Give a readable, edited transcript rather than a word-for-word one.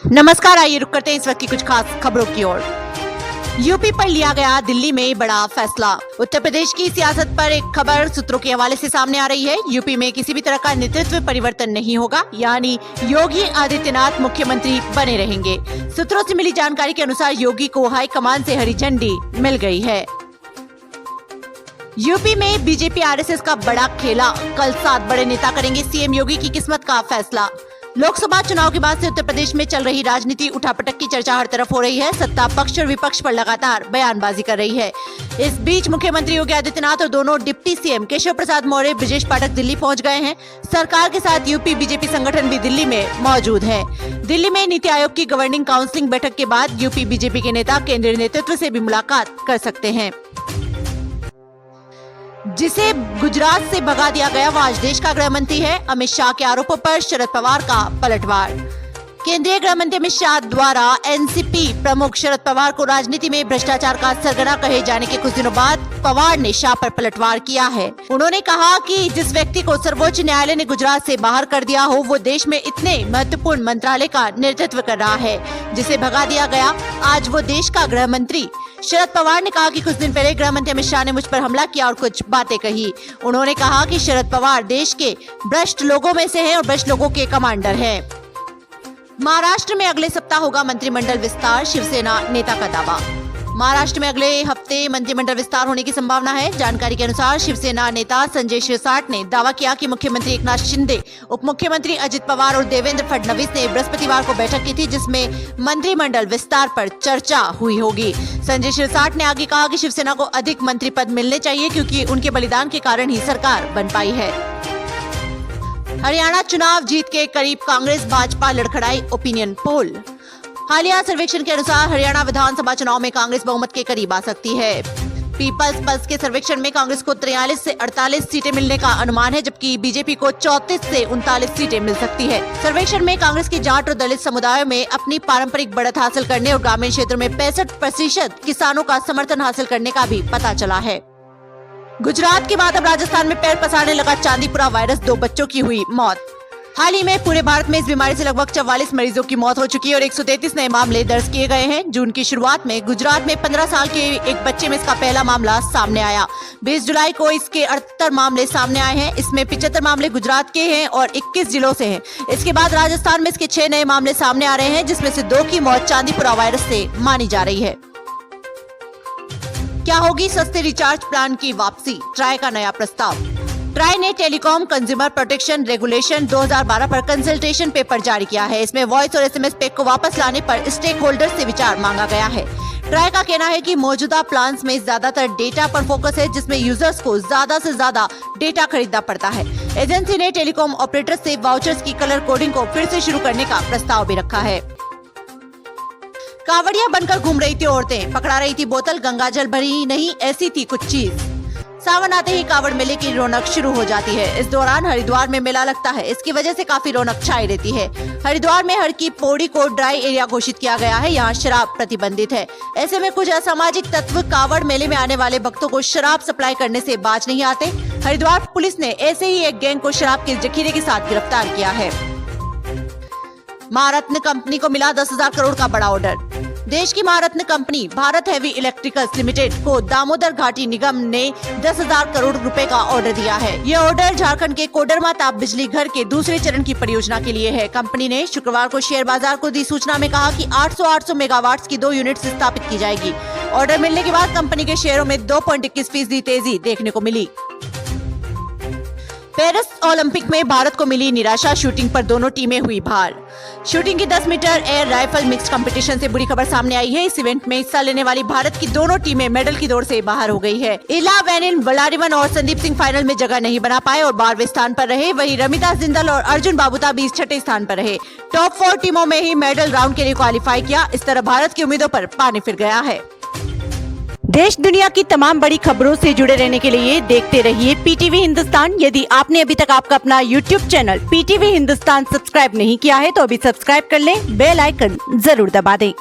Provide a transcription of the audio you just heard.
नमस्कार, आइए रुक करते हैं इस वक्त की कुछ खास खबरों की ओर। यूपी पर लिया गया दिल्ली में बड़ा फैसला। उत्तर प्रदेश की सियासत पर एक खबर सूत्रों के हवाले से सामने आ रही है। यूपी में किसी भी तरह का नेतृत्व परिवर्तन नहीं होगा, यानी योगी आदित्यनाथ मुख्यमंत्री बने रहेंगे। सूत्रों से मिली जानकारी के अनुसार योगी को हाईकमान से हरी झंडी मिल गई है। यूपी में बीजेपी आरएसएस का बड़ा खेला। कल 7 बड़े नेता करेंगे सीएम योगी की किस्मत का फैसला। लोकसभा चुनाव के बाद से उत्तर प्रदेश में चल रही राजनीति उठापटक की चर्चा हर तरफ हो रही है। सत्ता पक्ष और विपक्ष पर लगातार बयानबाजी कर रही है। इस बीच मुख्यमंत्री योगी आदित्यनाथ और दोनों डिप्टी सीएम केशव प्रसाद मौर्य, ब्रजेश पाठक दिल्ली पहुंच गए हैं। सरकार के साथ यूपी बीजेपी संगठन भी दिल्ली में मौजूद है। दिल्ली में नीति आयोग की गवर्निंग काउंसिल बैठक के बाद यूपी बीजेपी के नेता केंद्रीय नेतृत्व से भी मुलाकात कर सकते हैं। जिसे गुजरात से भगा दिया गया वो आज देश का गृह मंत्री है। अमित शाह के आरोपों पर शरद पवार का पलटवार। केंद्रीय गृह मंत्री अमित शाह द्वारा एनसीपी प्रमुख शरद पवार को राजनीति में भ्रष्टाचार का सरगना कहे जाने के कुछ दिनों बाद पवार ने शाह पर पलटवार किया है। उन्होंने कहा कि जिस व्यक्ति को सर्वोच्च न्यायालय ने गुजरात से बाहर कर दिया हो, वो देश में इतने महत्वपूर्ण मंत्रालय का नेतृत्व कर रहा है जिसे भगा दिया गया, आज वो देश का गृह मंत्री। शरद पवार ने कहा कि कुछ दिन पहले गृह मंत्री अमित शाह ने मुझ पर हमला किया और कुछ बातें कही। उन्होंने कहा कि शरद पवार देश के भ्रष्ट लोगों में से हैं और भ्रष्ट लोगों के कमांडर हैं। महाराष्ट्र में अगले सप्ताह होगा मंत्रिमंडल विस्तार, शिवसेना नेता का दावा। महाराष्ट्र में अगले हफ्ते मंत्रिमंडल विस्तार होने की संभावना है। जानकारी के अनुसार शिवसेना नेता संजय शिरसाट ने दावा किया कि मुख्यमंत्री एकनाथ शिंदे, उप मुख्यमंत्री अजित पवार और देवेंद्र फडणवीस ने बृहस्पतिवार को बैठक की थी, जिसमें मंत्रिमंडल विस्तार पर चर्चा हुई होगी। संजय शिरसाट ने आगे कहा कि शिवसेना को अधिक मंत्री पद मिलने चाहिए, क्योंकि उनके बलिदान के कारण ही सरकार बन पाई है। हरियाणा चुनाव जीत के करीब कांग्रेस भाजपा लड़खड़ाई ओपिनियन पोल। हालिया सर्वेक्षण के अनुसार हरियाणा विधानसभा चुनाव में कांग्रेस बहुमत के करीब आ सकती है। पीपल्स पल्स के सर्वेक्षण में कांग्रेस को 43 से 48 सीटें मिलने का अनुमान है, जबकि बीजेपी को 34 से 39 सीटें मिल सकती है। सर्वेक्षण में कांग्रेस के जाट और दलित समुदायों में अपनी पारंपरिक बढ़त हासिल करने और ग्रामीण क्षेत्रों में 65% किसानों का समर्थन हासिल करने का भी पता चला है। गुजरात के बाद अब राजस्थान में पैर पसारने लगा चांदीपुरा वायरस, 2 बच्चों की हुई मौत। हाल ही में पूरे भारत में इस बीमारी से लगभग 44 मरीजों की मौत हो चुकी है और 133 नए मामले दर्ज किए गए हैं। जून की शुरुआत में गुजरात में 15 साल के एक बच्चे में इसका पहला मामला सामने आया। 20 जुलाई को इसके 78 मामले सामने आए हैं। इसमें 75 मामले गुजरात के हैं और 21 जिलों से हैं। इसके बाद राजस्थान में इसके 6 नए मामले सामने आ रहे हैं, जिसमें से 2 की मौत चांदीपुरा वायरस से मानी जा रही है। क्या होगी सस्ते रिचार्ज प्लान की वापसी, ट्राई का नया प्रस्ताव। ट्राई ने टेलीकॉम कंज्यूमर प्रोटेक्शन रेगुलेशन 2012 पर कंसल्टेशन पेपर जारी किया है। इसमें वॉइस और एसएमएस पैक को वापस लाने पर स्टेक होल्डर से विचार मांगा गया है। ट्राई का कहना है कि मौजूदा प्लान्स में ज्यादातर डेटा पर फोकस है, जिसमें यूजर्स को ज्यादा से ज्यादा डेटा खरीदना पड़ता है। एजेंसी ने टेलीकॉम ऑपरेटर से वाउचर्स की कलर कोडिंग को फिर से शुरू करने का प्रस्ताव भी रखा है। कांवड़िया बनकर घूम रही थी औरतें, पकड़ा रही थी बोतल, गंगाजल भरी ही नहीं, ऐसी थी कुछ चीज। सावन आते ही कांवड़ मेले की रौनक शुरू हो जाती है। इस दौरान हरिद्वार में मेला लगता है। इसकी वजह से काफी रौनक छाई रहती है। हरिद्वार में हर की पौड़ी को ड्राई एरिया घोषित किया गया है। यहाँ शराब प्रतिबंधित है। ऐसे में कुछ असामाजिक तत्व कांवड़ मेले में आने वाले भक्तों को शराब सप्लाई करने से बाज नहीं आते। हरिद्वार पुलिस ने ऐसे ही एक गैंग को शराब के जखीरे के साथ गिरफ्तार किया है। महारत्न कंपनी को मिला 10,000 करोड़ का बड़ा ऑर्डर। देश की महारत्न company Bharat heavy electricals limited को दामोदर घाटी निगम ने 10,000 करोड़ रुपए का ऑर्डर दिया है। यह ऑर्डर झारखंड के कोडरमा ताप बिजली घर के दूसरे चरण की परियोजना के लिए है। कंपनी ने शुक्रवार को शेयर बाजार को दी सूचना में कहा कि 800 मेगावाट की 2 यूनिट स्थापित की जाएगी। ऑर्डर मिलने के बाद कंपनी के शेयरों में 2.21% तेजी देखने को मिली। पेरिस ओलंपिक में भारत को मिली निराशा, शूटिंग पर दोनों टीमें हुई भार। शूटिंग की 10 metre air rifle mixed competition से बुरी खबर सामने आई है। इस इवेंट में हिस्सा लेने वाली भारत की दोनों टीमें मेडल की दौड़ से बाहर हो गई है। इला वेनिन, वलारिवन और संदीप सिंह फाइनल में जगह नहीं बना पाए और 12वें स्थान पर रहे। वहीं रमिदास जिंदल और अर्जुन बाबूता भी 6ठे स्थान पर रहे। टॉप 4 टीमों में ही मेडल राउंड के लिए क्वालिफाई किया। इस तरह भारत की उम्मीदों पर पानी फिर गया है। देश दुनिया की तमाम बड़ी खबरों से जुड़े रहने के लिए देखते रहिए पीटीवी हिंदुस्तान। यदि आपने अभी तक आपका अपना YouTube channel PTV Hindustan subscribe नहीं किया है तो अभी सब्सक्राइब कर लें, बेल आइकन जरूर दबा दें।